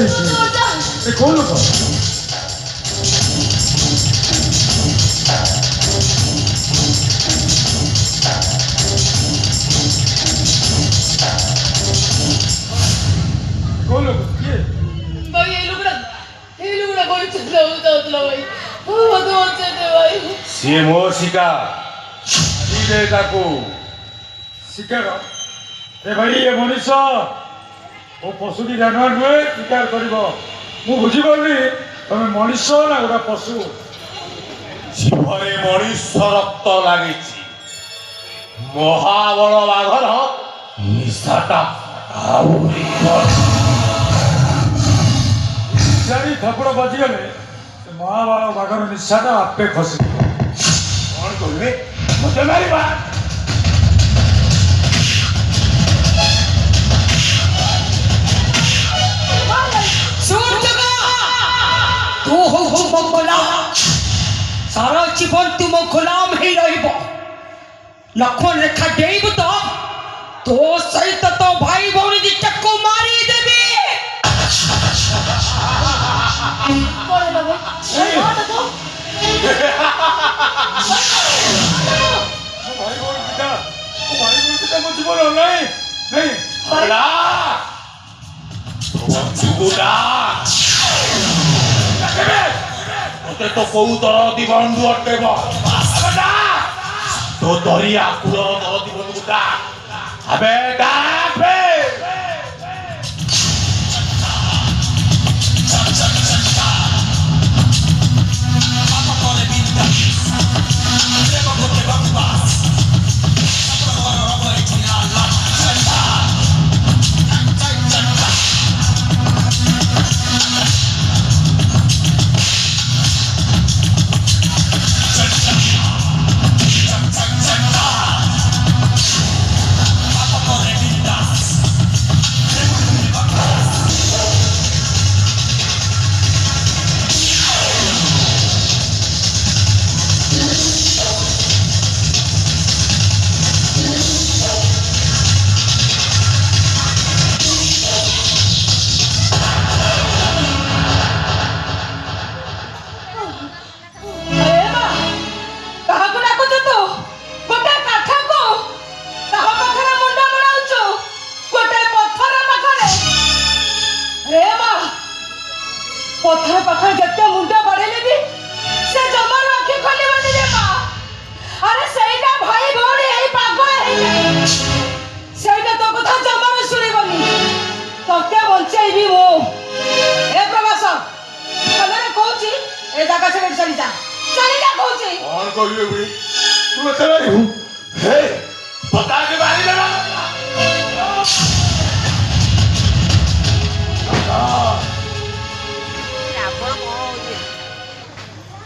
कौन लोग कौन लोग भाई ये लोग ना कोई चला भाई बहुत अच्छे थे भाई सी मो शिकार शिकार ए भाई ये मनीष वो पशुटी जानवर नुहे शिकार कर बुझीपारे तुम मनीष ना गोटा पशु जीवरे मनीष रक्त लगी महाबल बाघर निशाटा चारि थपड़ बाजिगले महाबल बाघर निशाटा आपे खसी कौन कहले मते मारिबा तू हो मंगला सारा जीवन तुम गुलाम ही रहिब लखन रेखा देब तो सहित तो भाई भौरी दी चक्कू मारी देबी करे ना भाई भाई बोल पिता मुझे बोलो नहीं हला चुगुडा मते तो कोउ दर दिबंधु अटेब तो दरिया कुल दर दिबंधु दा अबे डाबे पत्थर पत्थर जत्ते मुंडा बड़ेले भी से जमार आंखें खोली बनी रे मां अरे सेटा भाई भौरी एई पागल हे सेटा तो कथा जमार सुनिबनी तके बंचेबी वो ए प्रवास कलरे कहूची ए जागा से चली जा कहूची कौन कहले बुढ़ी तू चला हूं हे बता के बारी लगा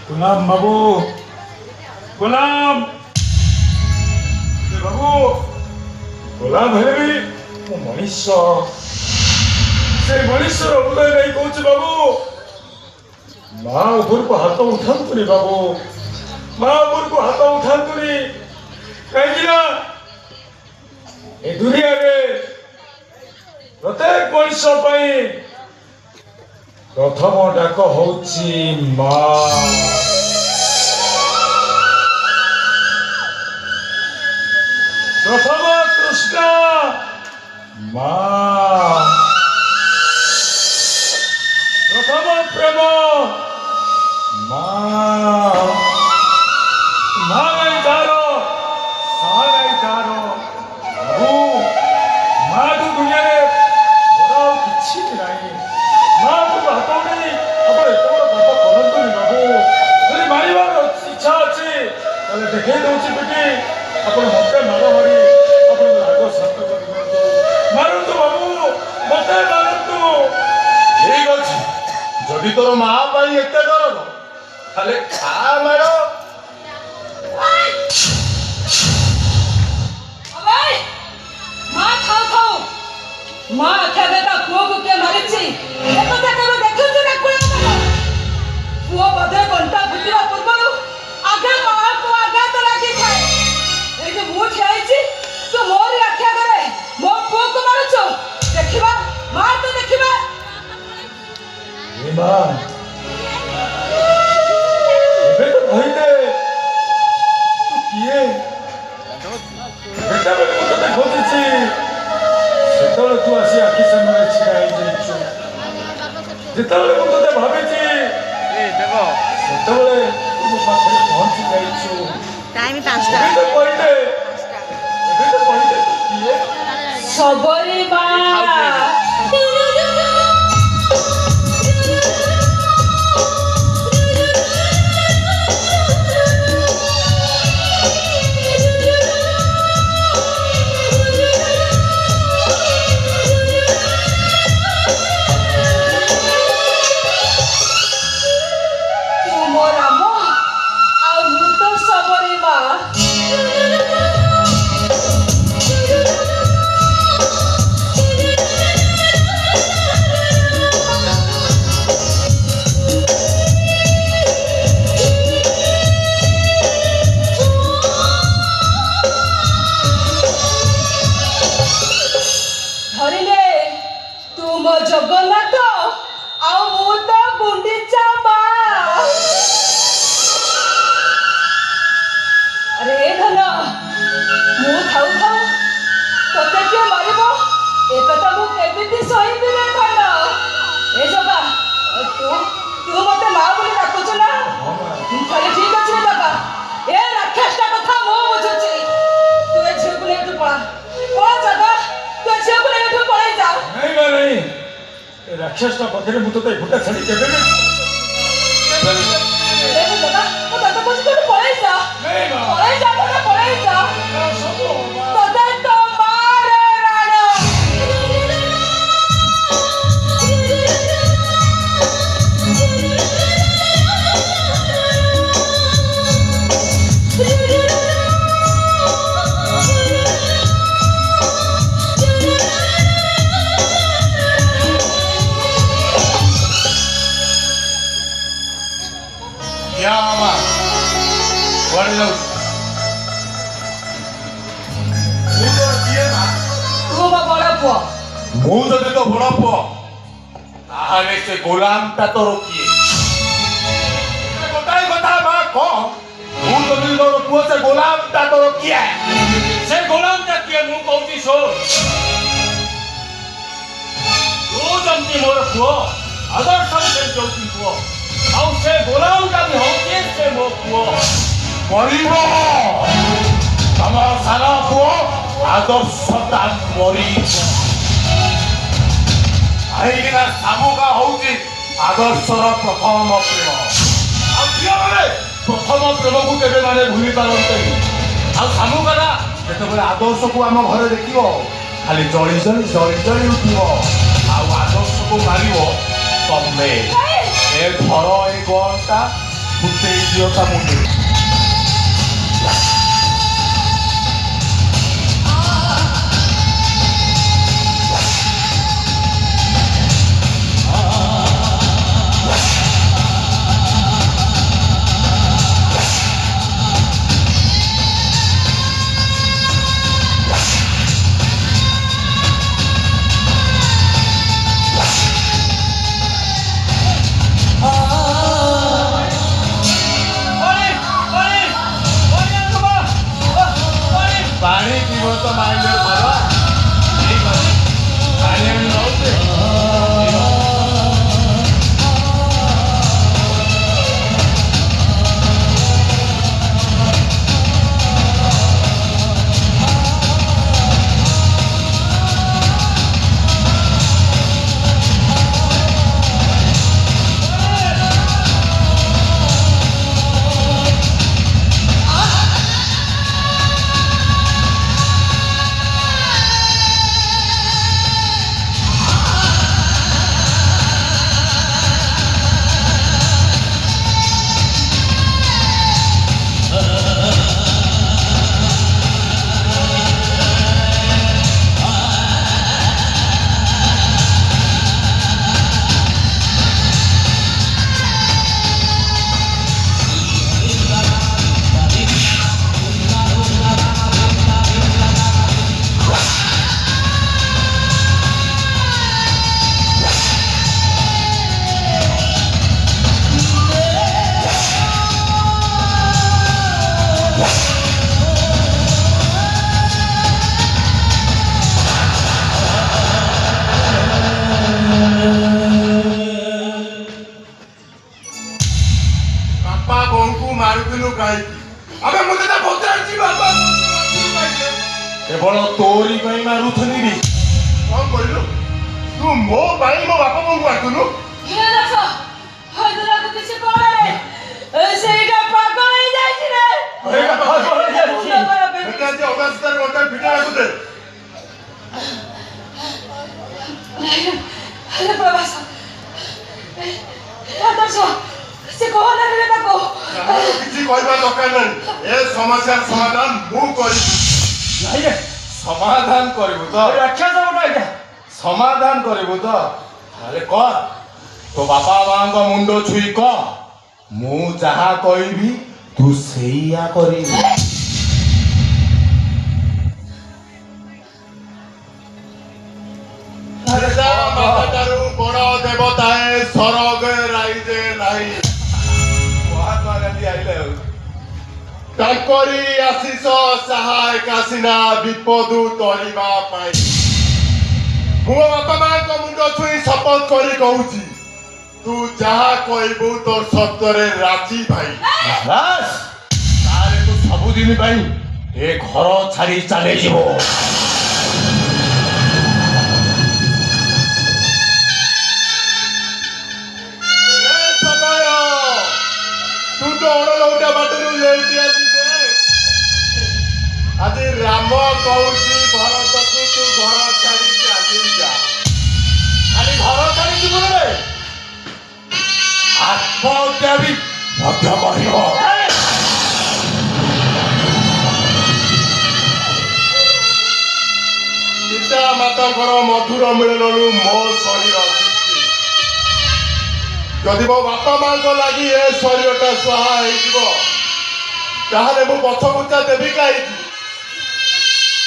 गुलाम बाबू गुलाम बाबू गुलाम है भी मो मनीष से मनीष उदय नहीं कौच बाबू माँ ऊपर को हाथ उठातुनी बाबू माँ ऊपर को हाथ उठातुनी कहीं ए दुनिया रे प्रत्येक मनीष प्रथम डाक होची माँ प्रथम कृष्ण माँ प्रथम प्रेम माँ माँ नहीं तारो माँ नहीं तारो बाबू माँ तो दुनिया रे बड़ा किसी नहीं माँ को हाथ नहीं अब एत बड़ पाप करतुनि बाबू यदि मारिबार इच्छा अच्छी देखे दूसरी पिटी ଆପଣ ମତେ ମାର ମାରି ଆପଣଙ୍କ ରାଗ ଶାନ୍ତ କରିଦିଅନ୍ତୁ ମାରନ୍ତୁ ବାବୁ ମତେ ମାରନ୍ତୁ ठीक अछि जदि तोर मां पाई एते दरद खाली खा मारो अबे मां खाओ मां आख्या बेटा पुओ को के मारिछि ए कथा केबे देखुछु ना कुळ मारो पुओ बधे घंटा फुटिवा पूर्वरु आगे मां को आगे तो राखी खाए ए जे मु छाइछि तो मोर आख्या करे मो पुओ को मारुछु देखिबा मां तो देखिबा ମା ଏବେ ତ କହିଲେ ତୁ କିଏ ଯେତେବେଳେ ମୁଁ ତତେ ଖୋଜୁଛି ସେତେବେଳେ ତୁ ଆସି ଆଖି ସାମ୍ନାରେ ଛିଡ଼ା ହେଇଯାଇଛୁ ଯେତେବେଳେ ମୁଁ ତତେ ଭାବିଛି ସେତେବେଳେ ତୁ ମୋ ପାଖରେ ପହଞ୍ଚି ଯାଇଛୁ टाइम ଏବେ ତ କହିଲେ ତୁ କିଏ ସବରୀ ମା ତୁ ମୋ ରାମ ଆଉ ମୁଁ ତ ସବରୀ ମା ଧରିଲେ ତୁ ମୋ ଜଗନ୍ନାଥ ଆଉ ମୁଁ ତ ଗୁଣ୍ଡିଚା ମା ଆରେ ଧନ ମୁଁ ଥାଉ ଥାଉ ତତେ କିଏ ମାରିବ ଏ କଥା ମୁଁ କେମିତି ସହିବି ରେ ଧନ ଏ ଜଗା ତୁ ମତେ ମା ବୋଲି ଡାକୁଛୁ ନା ତାହେଲେ ଠିକ ଅଛି ରେ ଜଗା ଏ ରାକ୍ଷସଟା କଥା ମୁଁ ବୁଝୁଛି ତୁ ଏ ଝିଅକୁ ନେଇ ଏଠୁ ପଳା ପଳା ଜଗା ତୁ ଏ ଝିଅକୁ ନେଇ ଏଠୁ ପଳେଇ ଯା ନାଇଁ ମା ନାଇଁ ଏ ରାକ୍ଷସଟା ପାଖରେ ମୁଁ ତତେ ଘୁଟା ଛାଡ଼ି କେବେ ବି ଦେଖ ଜଗା ମୁଁ ତତେ କହୁଛି ତୁ ଏଠୁ ପଳେଇ ଯା ନାଇଁ ମା ପଳେଇ ଯା ଜଗା ପଳେଇ ଯା ସବୁ ମା ତତେ ତ ମାର ରାଣ क्या मामा କୁଆଡ଼େ ଯାଉଛୁ ତୁ ତୋର କିଏ ମା ତୁ ମୋ ବଡ଼ ପୁଅ ମୁଁ ଯଦି ତ ବଡ଼ ପୁଅ ତାହେଲେ ସେ ଗୋଲାମଟା ତୋର କିଏ ଗୋଟାଏ କଥା ମା କହ ମୁଁ ଯଦି ତୋର ପୁଅ ସେ ଗୋଲାମଟା ତୋର କିଏ ସେ ଗୋଲାମଟା କିଏ ମୁଁ କହୁଛି ଶୁଣ ତୁ ଯେମିତି ମୋର ପୁଅ ଆଦର୍ଶ ସେମିତି ହଉଛି ପୁଅ ଆଉ ସେ ଗୋଲାମଟା ବି ହଉଛି ସେ ମୋ ପୁଅ ମରିବ ତମ ସାନ ପୁଅ ଆଦର୍ଶଟା ମରିବ କାହିଁକିନା ଶାମୁକା ହଉଛି ଆଦର୍ଶର ପ୍ରଥମ ପ୍ରେମ ଆଉ ଝିଅମାନେ ପ୍ରଥମ ପ୍ରେମକୁ କେବେ ମାନେ ଭୁଲି ପାରନ୍ତିନି ଆଉ ଶାମୁକାଟା ଯେତେବେଳେ ଆଦର୍ଶକୁ ଆମ ଘରେ ଦେଖିବ ଖାଲି ଜଳି ଜଳି ଜଳି ଜଳି ଉଠିବ ଆଉ ଆଦର୍ଶକୁ ମାରିବ ତମେ ଏ ଧର ଏ ଗଣଟା ଫୁଟେଇ ଦିଅ ତା ମୁଣ୍ଡରେ ମୋ ପାଇଁ ମୋ ବାପା ବୋଉଙ୍କୁ ଆସୁନୁ ଇଏ ଦେଖ ହଇତ ଲାଗୁଛି ସେ କୋଳରେ ସେଇଟା ପାଗଳ ହେଇଯାଇଛି ରେ ଏଇଟା ପାଗଳ ହେଇଯାଇଛି। ମୁଣ୍ଡ ଖରାପ ହେଇଯାଇଛି। ଏଟା ଆଜି ଅଗାସ୍ତାର ଗୋଟେ ଭିଡ ଲାଗୁଛେ ଆରେ ପ୍ରଭାସ ଆଦର୍ଶ ସେ କୋଳରେ ରେ ତାକୁ କାହାର କିଛି କହିବା ଦରକାର ନାହିଁ ଏ ସମସ୍ୟାର ସମାଧାନ ମୁଁ କରିବି ନାଇଁ ରେ ସମାଧାନ କରିବୁ ତ ରାକ୍ଷସ ଗୋଟେ ଏଇଟା ସମାଧାନ କରିବୁ ତ ଆରେ କର ତୋ ବାପା ମାଙ୍କ ମୁଣ୍ଡ ଛୁଇଁ କହ ମୁଁ ଯାହା କହିବି ତୁ ସେଇଆ କରିବୁ ମାତାଠାରୁ ବଡ଼ ଦେବତାଏ ସରଗ ରାଇଜେ ନାହିଁ ମହାତ୍ମା ଗାନ୍ଧୀ ଆଇଲେ ଆଉ ତାଙ୍କରି ଆଶିଷ ସହାୟକା ସିନା ବିପଦୁ ତରିବା ପାଇଁ ମୁଁ ମୋ ବାପା ମାଙ୍କ ମୁଣ୍ଡ ଛୁଇଁ ଶପଥ କରି କହୁଛି ତୁ ଯାହା କହିବୁ ତୋ ସତ୍ୟରେ ରାଜି ଭାଇ ତାହେଲେ ତୁ ସବୁଦିନ ପାଇଁ ଏ ଘର ଛାଡ଼ି ଚାଲିଯିବ ତୁ ତ ଅଣଲଉଟା ବାଟରୁ ଲେଉଟି ଆସି ଆଜି ରାମ କହୁଛି ଭରତକୁ ତୁ ଘର ଛାଡ଼ି ଚାଲି ଯା ଖାଲି ଘର ଛାଡ଼ି ଯିବୁ ରେ ଆତ୍ମହତ୍ୟା ବି ମଧ୍ୟ କରିବ ପିତା ମାତାଙ୍କର ମଧୁର ମିଳନରୁ ମୋ ଶରୀର ସୃଷ୍ଟି ଯଦି ମୋ ବାପା ମାଙ୍କ ଲାଗି ଏ ଶରୀରଟା ସୁହା ହେଇଯିବ ତାହେଲେ ମୁଁ ପଛଘୁଞ୍ଚା ଦେବି କାହିଁକି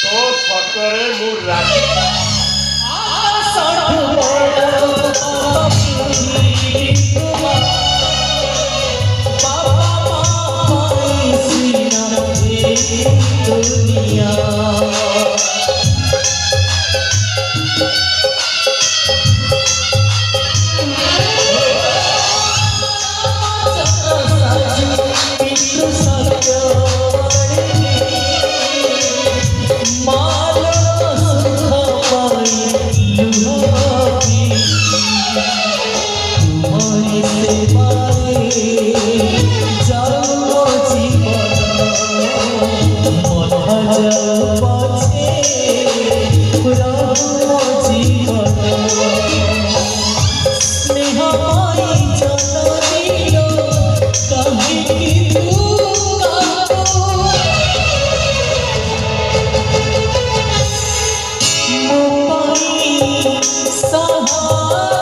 तो सतरे मु राजी Sahara